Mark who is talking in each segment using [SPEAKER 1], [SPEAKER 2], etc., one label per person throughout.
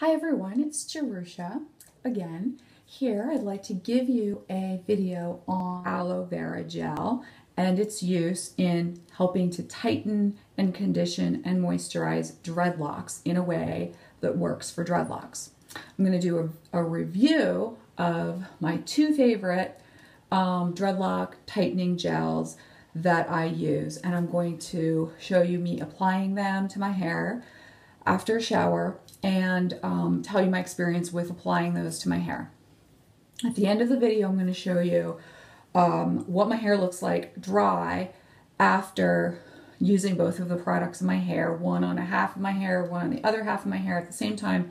[SPEAKER 1] Hi everyone, it's Jerusha again. Here I'd like to give you a video on aloe vera gel and its use in helping to tighten and condition and moisturize dreadlocks in a way that works for dreadlocks. I'm going to do a review of my two favorite dreadlock tightening gels that I use, and I'm going to show you me applying them to my hair after a shower and tell you my experience with applying those to my hair. At the end of the video, I'm going to show you what my hair looks like dry after using both of the products in my hair, one on a half of my hair, one on the other half of my hair at the same time,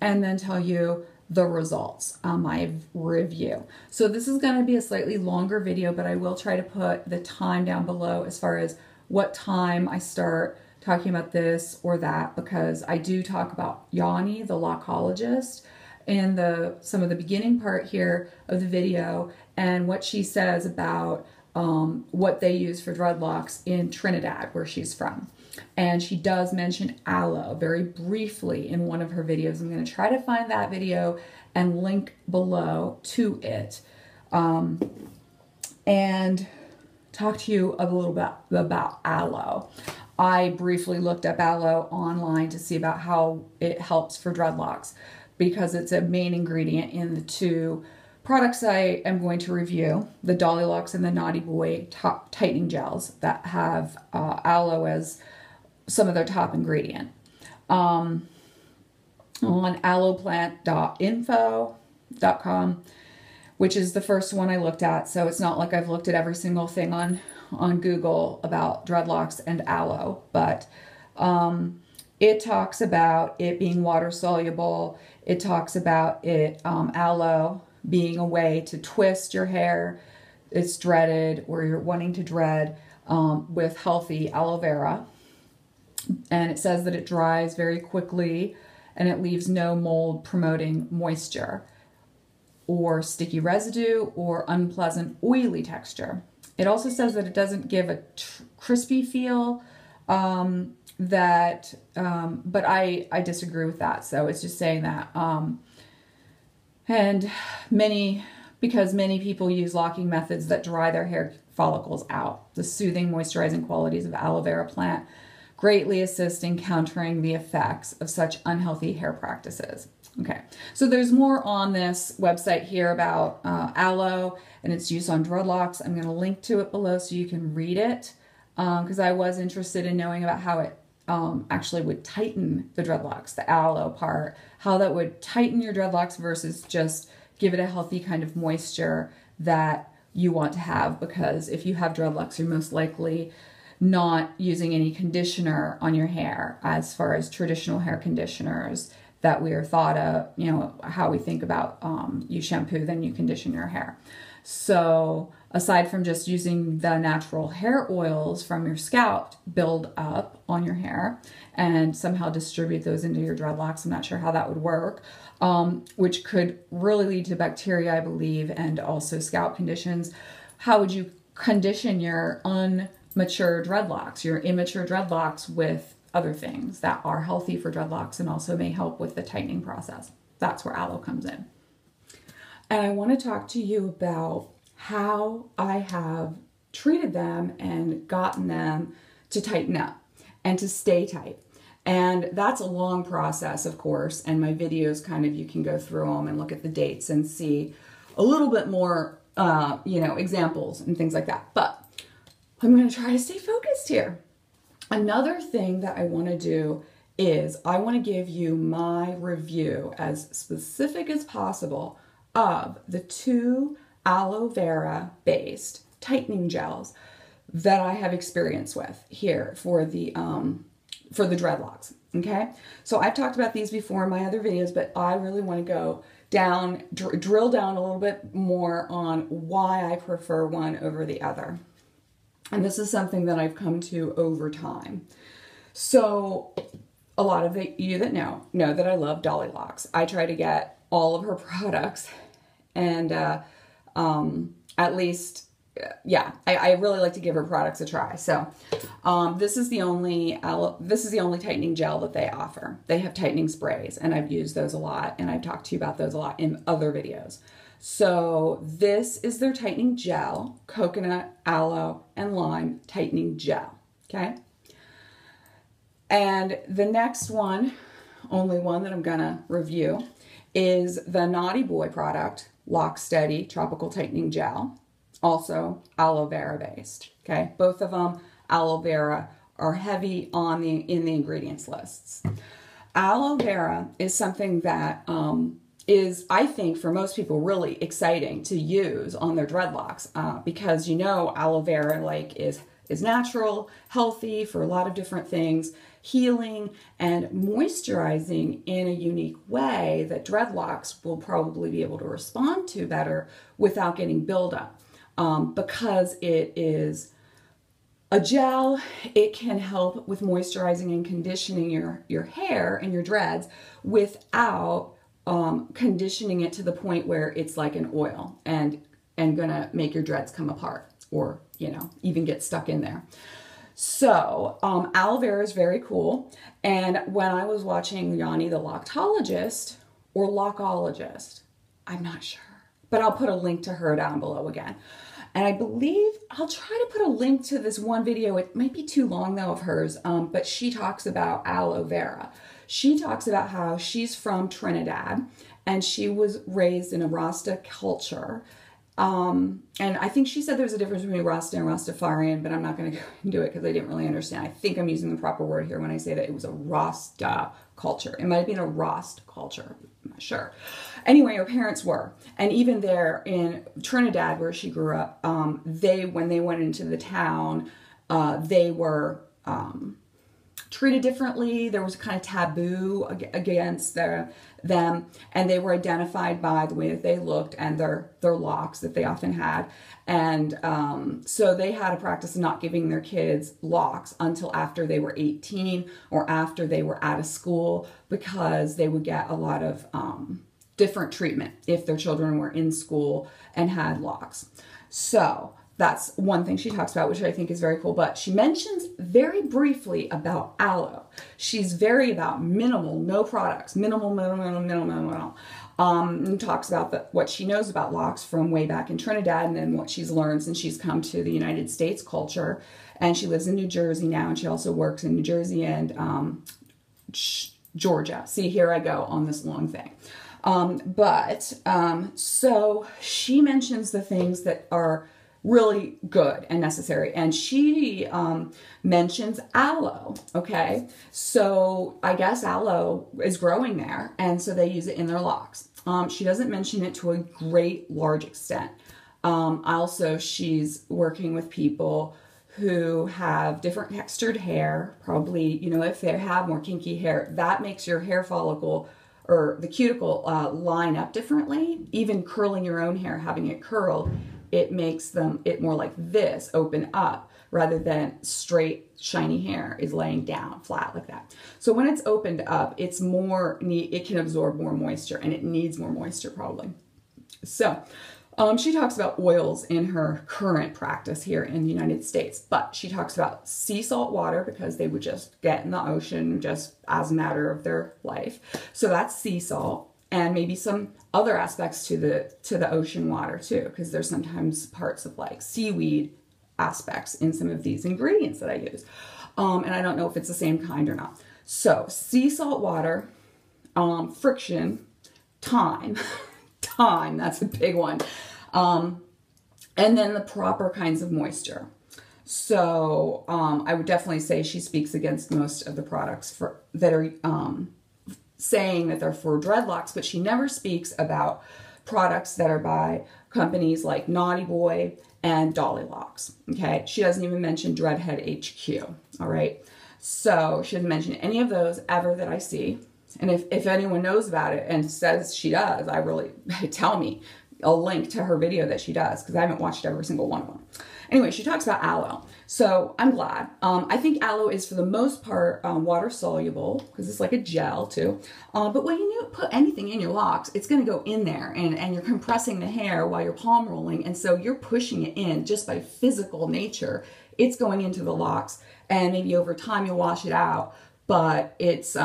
[SPEAKER 1] and then tell you the results on my review. So this is going to be a slightly longer video, but I will try to put the time down below as far as what time I start talking about this or that, because I do talk about Yannie, the lochologist, in some of the beginning part here of the video, and what she says about what they use for dreadlocks in Trinidad, where she's from. And she does mention aloe very briefly in one of her videos. I'm going to try to find that video and link below to it, and talk to you a little bit about aloe. I briefly looked up aloe online to see about how it helps for dreadlocks, because it's a main ingredient in the two products I am going to review, the Dollylocks and the Knotty Boy top tightening gels that have aloe as some of their top ingredient. On aloeplant.info.com, which is the first one I looked at, so it's not like I've looked at every single thing on Google about dreadlocks and aloe, but it talks about it being water soluble. It talks about it aloe being a way to twist your hair. It's dreaded, or you're wanting to dread, with healthy aloe vera. And it says that it dries very quickly and it leaves no mold promoting moisture or sticky residue or unpleasant oily texture. It also says that it doesn't give a crispy feel, but I disagree with that. So it's just saying that. And because many people use locking methods that dry their hair follicles out. The soothing, moisturizing qualities of aloe vera plant greatly assist in countering the effects of such unhealthy hair practices. Okay, so there's more on this website here about aloe and its use on dreadlocks. I'm going to link to it below so you can read it, because I was interested in knowing about how it actually would tighten the dreadlocks, the aloe part, how that would tighten your dreadlocks versus just give it a healthy kind of moisture that you want to have, because if you have dreadlocks, you're most likely not using any conditioner on your hair, as far as traditional hair conditioners that we are thought of, you know, how we think about you shampoo, then you condition your hair. So aside from just using the natural hair oils from your scalp, build up on your hair and somehow distribute those into your dreadlocks, I'm not sure how that would work, which could really lead to bacteria, I believe, and also scalp conditions. How would you condition your mature dreadlocks, your immature dreadlocks, with other things that are healthy for dreadlocks and also may help with the tightening process? That's where aloe comes in. And I want to talk to you about how I have treated them and gotten them to tighten up and to stay tight. And that's a long process, of course, and my videos kind of, you can go through them and look at the dates and see a little bit more, you know, examples and things like that. But I'm going to try to stay focused here. Another thing that I want to do is I want to give you my review, as specific as possible, of the two aloe vera based tightening gels that I have experience with here for the dreadlocks. Okay, so I've talked about these before in my other videos, but I really want to go down, drill down a little bit more on why I prefer one over the other. And this is something that I've come to over time. So a lot of you that know that I love Dollylocks. I try to get all of her products, and at least yeah, I really like to give her products a try. So this is the only tightening gel that they offer. They have tightening sprays, and I've used those a lot, and I've talked to you about those a lot in other videos. So this is their tightening gel, coconut, aloe, and lime tightening gel, okay? And the next one, only one that I'm gonna review, is the Knotty Boy product, Lock Steady Tropical Tightening Gel, also aloe vera based, okay? Both of them, aloe vera, are heavy in the ingredients lists. Aloe vera is something that is, I think, for most people really exciting to use on their dreadlocks because you know aloe vera is natural, healthy for a lot of different things, healing and moisturizing in a unique way that dreadlocks will probably be able to respond to better without getting buildup. Because it is a gel, it can help with moisturizing and conditioning your hair and your dreads without conditioning it to the point where it's like an oil and gonna make your dreads come apart or, you know, even get stuck in there. So aloe vera is very cool. And when I was watching Yannie the loctologist or lockologist, I'm not sure, but I'll put a link to her down below again. And I believe I'll try to put a link to this one video. It might be too long though of hers, but she talks about aloe vera. She talks about how she's from Trinidad and she was raised in a Rasta culture. And I think she said there's a difference between Rasta and Rastafarian, but I'm not going to go into it because I didn't really understand. I think I'm using the proper word here when I say that it was a Rasta culture. It might have been a Rast culture. I'm not sure. Anyway, her parents were. And even there in Trinidad, where she grew up, when they went into the town, they were treated differently. There was a kind of taboo against them, and they were identified by the way that they looked and their locks that they often had. And so they had a practice of not giving their kids locks until after they were 18 or after they were out of school, because they would get a lot of different treatment if their children were in school and had locks. So that's one thing she talks about, which I think is very cool. But she mentions very briefly about aloe. She's very about minimal, no products, minimal. And talks about what she knows about locks from way back in Trinidad, and then what she's learned since she's come to the United States culture. And she lives in New Jersey now, and she also works in New Jersey and Georgia. See, here I go on this long thing. So she mentions the things that are really good and necessary. And she mentions aloe, okay? So I guess aloe is growing there, and so they use it in their locks. She doesn't mention it to a great large extent. Also, she's working with people who have different textured hair, probably, you know, if they have more kinky hair, that makes your hair follicle or the cuticle line up differently. Even curling your own hair, having it curled, it makes it more like this, open up, rather than straight, shiny hair is laying down flat like that. So when it's opened up, it's more it can absorb more moisture, and it needs more moisture probably. So she talks about oils in her current practice here in the United States, but she talks about sea salt water because they would just get in the ocean just as a matter of their life. So that's sea salt. And maybe some other aspects to the ocean water too, because there's sometimes parts of like seaweed aspects in some of these ingredients that I use. And I don't know if it's the same kind or not. So sea salt water, friction, thyme, that's a big one. And then the proper kinds of moisture. So I would definitely say she speaks against most of the products that are saying that they're for dreadlocks, but she never speaks about products that are by companies like Knotty Boy and Dollylocks, okay? She doesn't even mention Dreadhead HQ, all right? So she doesn't mention any of those ever that I see. And if anyone knows about it and says she does, tell me. I'll link to her video that she does because I haven't watched every single one of them. Anyway, she talks about aloe. So I'm glad. I think aloe is for the most part water soluble because it's like a gel too. But when you put anything in your locks, it's going to go in there and you're compressing the hair while you're palm rolling. And so you're pushing it in just by physical nature. It's going into the locks and maybe over time you'll wash it out. But it's,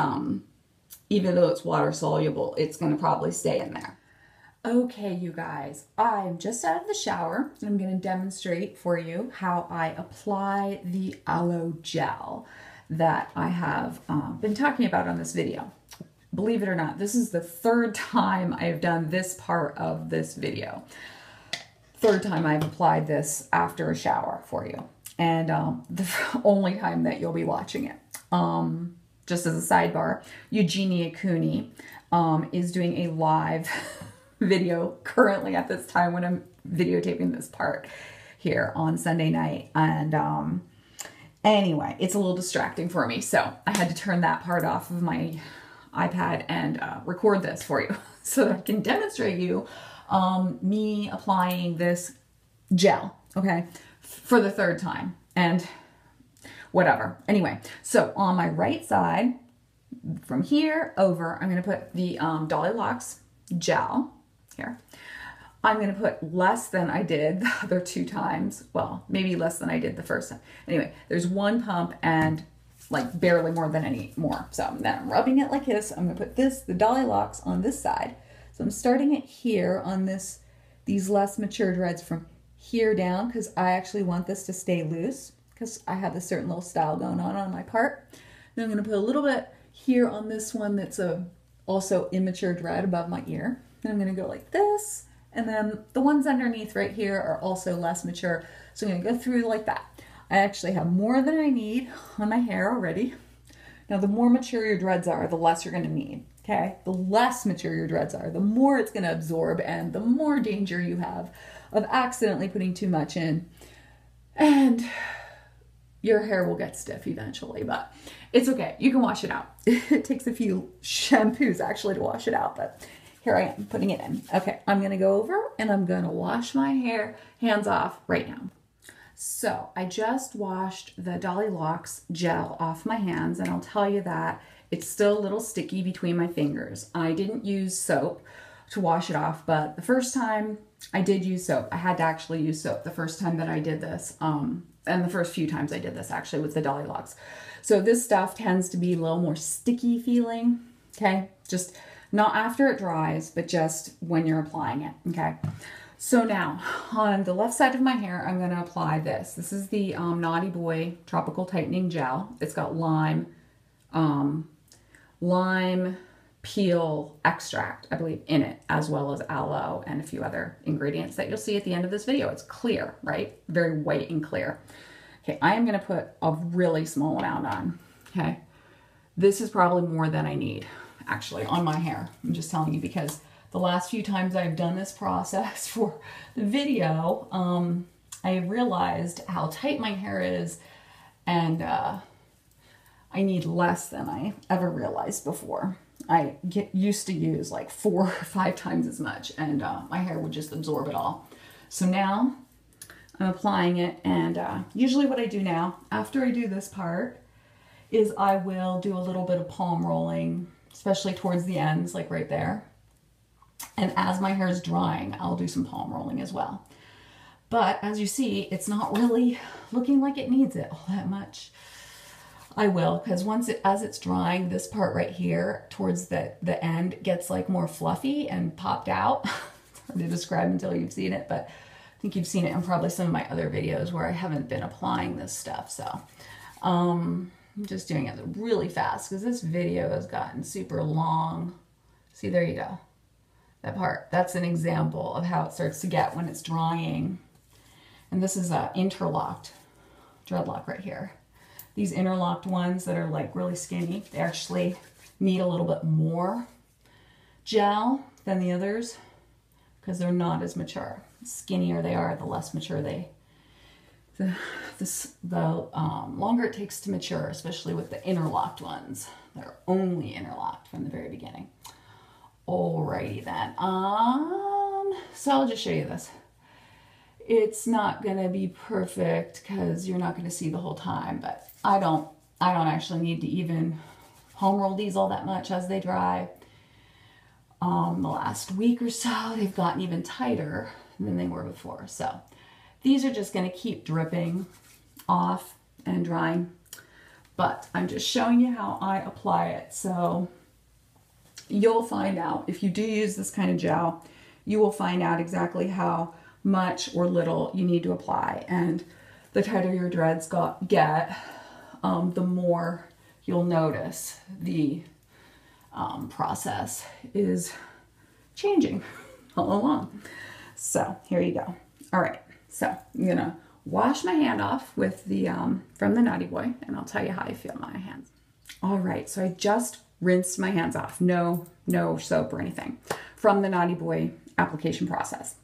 [SPEAKER 1] even though it's water soluble, it's going to probably stay in there. Okay, you guys, I'm just out of the shower and I'm going to demonstrate for you how I apply the aloe gel that I have been talking about on this video. Believe it or not, this is the third time I've done this part of this video. Third time I've applied this after a shower for you. And the only time that you'll be watching it. Just as a sidebar, Eugenia Cooney is doing a live video currently at this time when I'm videotaping this part here on Sunday night. And anyway, it's a little distracting for me. So I had to turn that part off of my iPad and record this for you so that I can demonstrate you me applying this gel, okay, for the third time. And whatever. Anyway, so on my right side, from here over, I'm going to put the Dollylocks gel here. I'm going to put less than I did the other two times. Well, maybe less than I did the first time. Anyway, there's one pump and like barely more than any more. So then I'm rubbing it like this. I'm going to put this, the Dollylocks on this side. So I'm starting it here on these less mature dreads from here down because I actually want this to stay loose because I have a certain little style going on my part. Then I'm going to put a little bit here on this one that's also immature dread above my ear. Then I'm going to go like this. And then the ones underneath right here are also less mature. So I'm going to go through like that. I actually have more than I need on my hair already. Now, the more mature your dreads are, the less you're going to need, okay? The less mature your dreads are, the more it's going to absorb and the more danger you have of accidentally putting too much in. And your hair will get stiff eventually, but it's okay. You can wash it out. It takes a few shampoos actually to wash it out, but here I am putting it in. Okay, I'm going to go over and I'm going to wash my hair, hands off right now. So I just washed the Dollylocks gel off my hands, and I'll tell you that it's still a little sticky between my fingers. I didn't use soap to wash it off, but the first time I did use soap. I had to actually use soap the first time that I did this, and the first few times I did this actually with the Dollylocks. So this stuff tends to be a little more sticky feeling, okay? Just not after it dries, but just when you're applying it, okay? So now, on the left side of my hair, I'm going to apply this. This is the Knotty Boy Tropical Tightening Gel. It's got lime peel extract, I believe, in it, as well as aloe and a few other ingredients that you'll see at the end of this video. It's clear, right? Very white and clear. Okay, I am going to put a really small amount on, okay? This is probably more than I need, actually, on my hair. I'm just telling you because the last few times I've done this process for the video, I realized how tight my hair is, and I need less than I ever realized before. I used to use like 4 or 5 times as much, and my hair would just absorb it all. So now I'm applying it, and usually what I do now, after I do this part, is I will do a little bit of palm rolling, especially towards the ends, like right there. And as my hair is drying, I'll do some palm rolling as well. But as you see, it's not really looking like it needs it all that much. I will, because as it's drying, this part right here towards the end gets like more fluffy and popped out. It's hard to describe until you've seen it, but I think you've seen it in probably some of my other videos where I haven't been applying this stuff. So I'm just doing it really fast because this video has gotten super long. See, there you go. That part, that's an example of how it starts to get when it's drying. And this is a interlocked dreadlock right here. These interlocked ones that are like really skinny, they actually need a little bit more gel than the others because they're not as mature. The skinnier they are, the less mature the longer it takes to mature, especially with the interlocked ones that are only interlocked from the very beginning. Alrighty then. So I'll just show you this. It's not going to be perfect because you're not going to see the whole time, but I don't actually need to even home roll these all that much as they dry. The last week or so, they've gotten even tighter than they were before. So these are just going to keep dripping off and drying, but I'm just showing you how I apply it. So you'll find out if you do use this kind of gel, you will find out exactly how much or little you need to apply. And the tighter your dreads get, the more you'll notice the process is changing all along. So here you go. All right, so I'm gonna wash my hand off with the from the Knotty Boy, and I'll tell you how I feel my hands. All right, so I just rinsed my hands off, no soap or anything, from the Knotty Boy application process.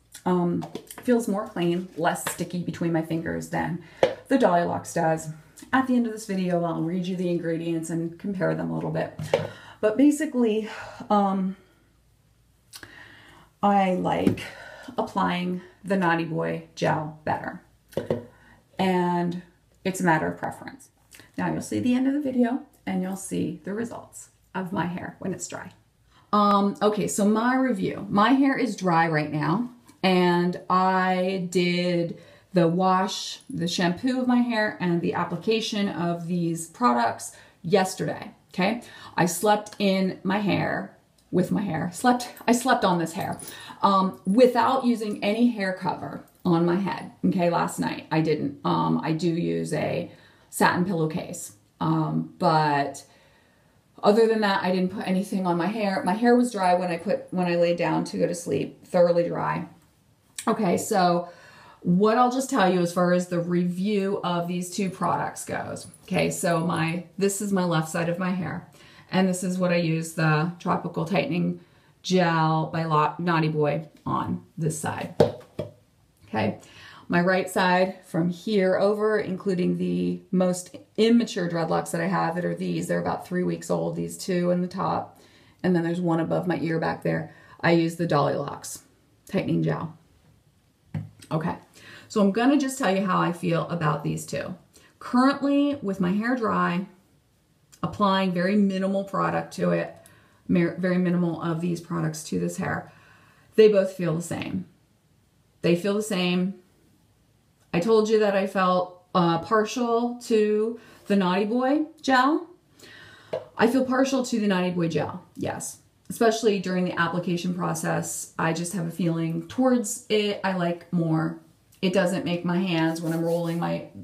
[SPEAKER 1] Feels more clean, less sticky between my fingers than the Dollylocks does. At the end of this video, I'll read you the ingredients and compare them a little bit. But basically, I like applying the Knotty Boy gel better. And it's a matter of preference. Now you'll see the end of the video and you'll see the results of my hair when it's dry. Okay, so my review. My hair is dry right now, and I did the wash, the shampoo of my hair, and the application of these products yesterday, okay? I slept in my hair, with my hair, I slept on this hair without using any hair cover on my head, okay, last night. I didn't. I do use a satin pillowcase, but other than that, I didn't put anything on my hair. My hair was dry when I laid down to go to sleep, thoroughly dry. Okay, so what I'll just tell you as far as the review of these two products goes. Okay, so this is my left side of my hair, and this is what I use the Tropical Tightening Gel by Knotty Boy on this side. Okay, my right side from here over, including the most immature dreadlocks that I have, that are these. They're about 3 weeks old, these two in the top, and then there's one above my ear back there. I use the Dollylocks Tightening Gel. Okay, so I'm gonna just tell you how I feel about these two. Currently, with my hair dry, applying very minimal product to it, very minimal of these products to this hair, they both feel the same. They feel the same. I told you that I felt partial to the Knotty Boy gel. I feel partial to the Knotty Boy gel, yes. Especially during the application process, I just have a feeling towards it I like more. It doesn't make my hands, when I'm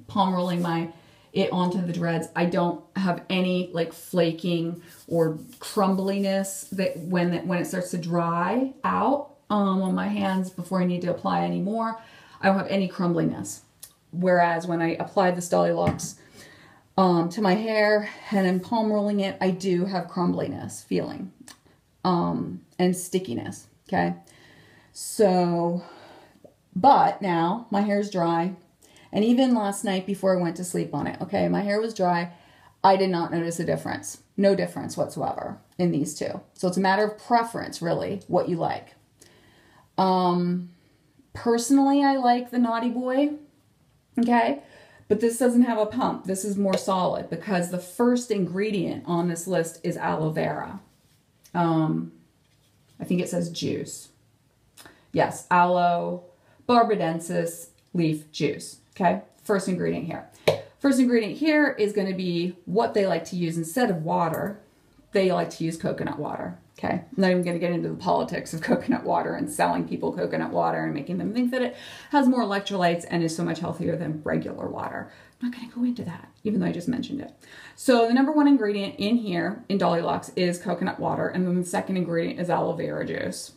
[SPEAKER 1] palm rolling it onto the dreads, I don't have any like flaking or crumbliness that when it starts to dry out on my hands before I need to apply any more. I don't have any crumbliness. Whereas when I apply this Dollylocks to my hair and I'm palm rolling it, I do have crumbliness feeling and stickiness, okay? So, but now my hair's dry, and even last night before I went to sleep on it, okay, my hair was dry. I did not notice a difference, no difference whatsoever in these two. So it's a matter of preference, really, what you like. Personally, I like the Knotty Boy, okay? But this doesn't have a pump. This is more solid because the first ingredient on this list is aloe vera. I think it says juice. Yes, aloe barbadensis leaf juice, okay? First ingredient here. First ingredient here is going to be what they like to use instead of water. They like to use coconut water, okay? I'm not even going to get into the politics of coconut water and selling people coconut water and making them think that it has more electrolytes and is so much healthier than regular water. I'm not going to go into that, even though I just mentioned it. So the number one ingredient in here, in Dollylocks, is coconut water, and then the second ingredient is aloe vera juice.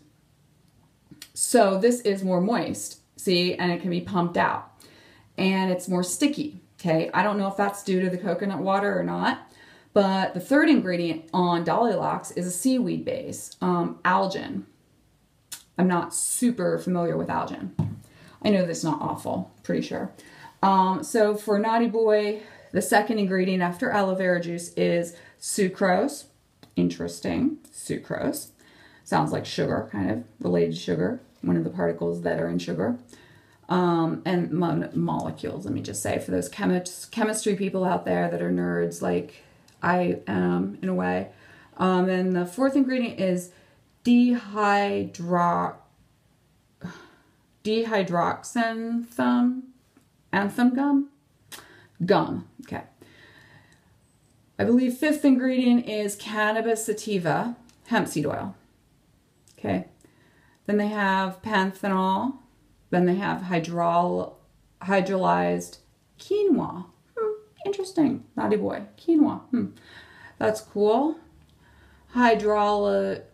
[SPEAKER 1] So this is more moist, see, and it can be pumped out. And it's more sticky, okay? I don't know if that's due to the coconut water or not, but the third ingredient on Dollylocks is a seaweed base, algin. I'm not super familiar with algin. I know that's not awful, pretty sure. So for Knotty Boy, the second ingredient after aloe vera juice is sucrose. Interesting, sucrose. Sounds like sugar, kind of related to sugar. one of the particles that are in sugar. And molecules, let me just say, for those chemistry people out there that are nerds like I am in a way. And the fourth ingredient is dihydroxanthem gum. Okay. I believe fifth ingredient is cannabis sativa, hemp seed oil. Okay. Then they have panthenol. Then they have hydrolyzed quinoa. Interesting. Knotty Boy. Quinoa. That's cool. Hydrolyzed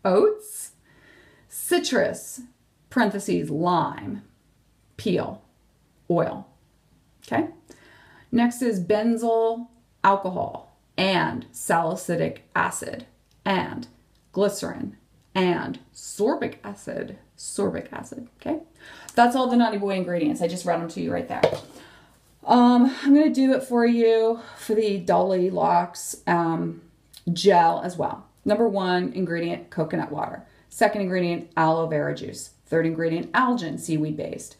[SPEAKER 1] oats. Citrus, parentheses, lime, peel, oil. Okay. Next is benzyl alcohol and salicylic acid and glycerin and sorbic acid. Okay. That's all the Knotty Boy ingredients. I just read them to you right there. I'm going to do it for you for the Dollylocks gel as well. Number one ingredient, coconut water. Second ingredient, aloe vera juice. Third ingredient, algin, seaweed based.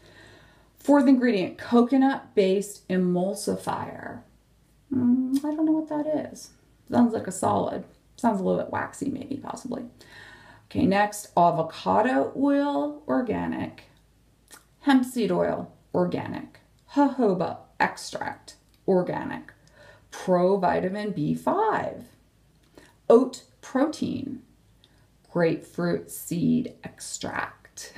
[SPEAKER 1] Fourth ingredient, coconut based emulsifier. I don't know what that is. Sounds like a solid. Sounds a little bit waxy, maybe, possibly. Okay, next, avocado oil, organic. Hemp seed oil, organic. Jojoba extract, organic. Provitamin B5. Oat protein. Grapefruit seed extract.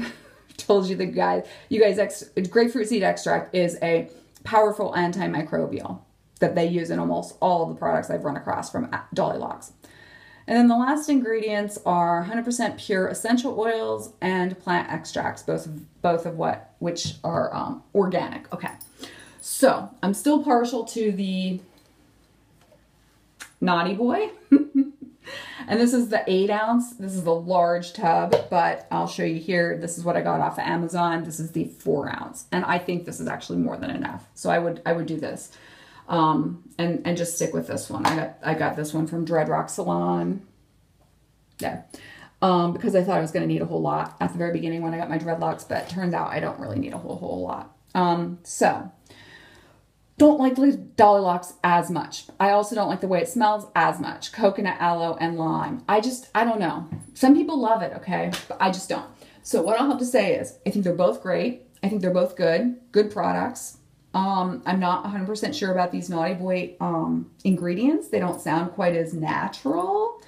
[SPEAKER 1] Told you grapefruit seed extract is a powerful antimicrobial that they use in almost all of the products I've run across from Dollylocks. And then the last ingredients are 100% pure essential oils and plant extracts, both of which are organic. Okay, so I'm still partial to the Knotty Boy. And this is the 8 ounce. This is the large tub, but I'll show you here. This is what I got off of Amazon. This is the 4 ounce. And I think this is actually more than enough. So I would do this. And just stick with this one. I got this one from Dreadlocks Salon. Yeah. Because I thought I was going to need a whole lot at the very beginning when I got my dreadlocks, but it turns out I don't really need a whole lot. So don't like the Dollylocks as much. I also don't like the way it smells as much. Coconut, aloe, and lime. I don't know. Some people love it, okay? But I just don't. So what I'll have to say is, I think they're both great. I think they're both good products. I'm not 100% sure about these Knotty Boy ingredients. They don't sound quite as natural,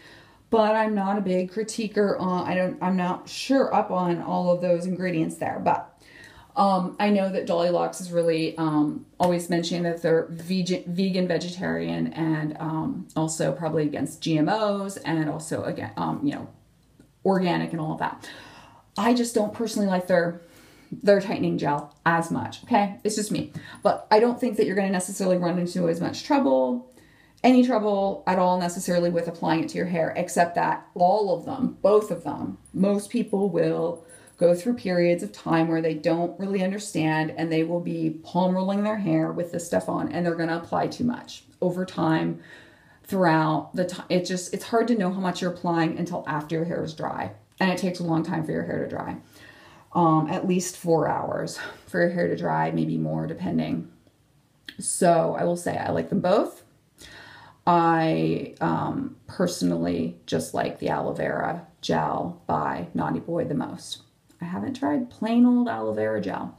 [SPEAKER 1] but I'm not a big critiquer on, I'm not sure up on all of those ingredients there, but I know that Dollylocks is really always mentioning that they're vegan, vegetarian, and also probably against GMOs, and also again, organic and all of that. I just don't personally like their tightening gel as much. Okay, it's just me, but I don't think that you're going to necessarily run into as much trouble, any trouble at all necessarily with applying it to your hair, except that all of them, both of them, most people will go through periods of time where they don't really understand, and they will be palm rolling their hair with this stuff on, and they're going to apply too much over time throughout the time. It's hard to know how much you're applying until after your hair is dry, and it takes a long time for your hair to dry. At least 4 hours for your hair to dry, maybe more depending. So I will say I like them both. I personally just like the aloe vera gel by Knotty Boy the most. I haven't tried plain old aloe vera gel.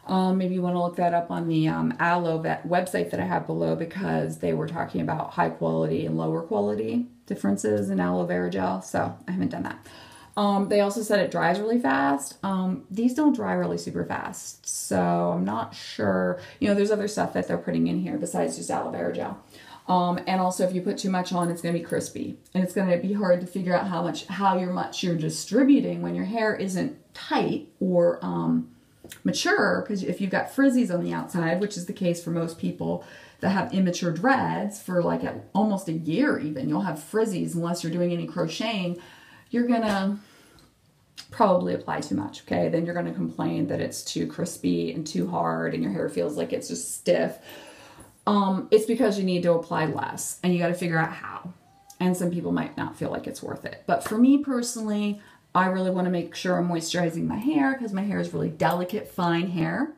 [SPEAKER 1] Maybe you want to look that up on the aloe website that I have below, because they were talking about high quality and lower quality differences in aloe vera gel. So I haven't done that. They also said it dries really fast. These don't dry really super fast, so I'm not sure. There's other stuff that they're putting in here besides just aloe vera gel. And also if you put too much on, it's going to be crispy, and it's going to be hard to figure out how much you're distributing when your hair isn't tight or mature, because if you've got frizzies on the outside, which is the case for most people that have immature dreads for like almost a year even, you'll have frizzies unless you're doing any crocheting. You're gonna probably apply too much, okay? Then you're gonna complain that it's too crispy and too hard and your hair feels like it's just stiff. It's because you need to apply less, and you got to figure out how. And some people might not feel like it's worth it. But for me personally, I really want to make sure I'm moisturizing my hair because my hair is really delicate, fine hair.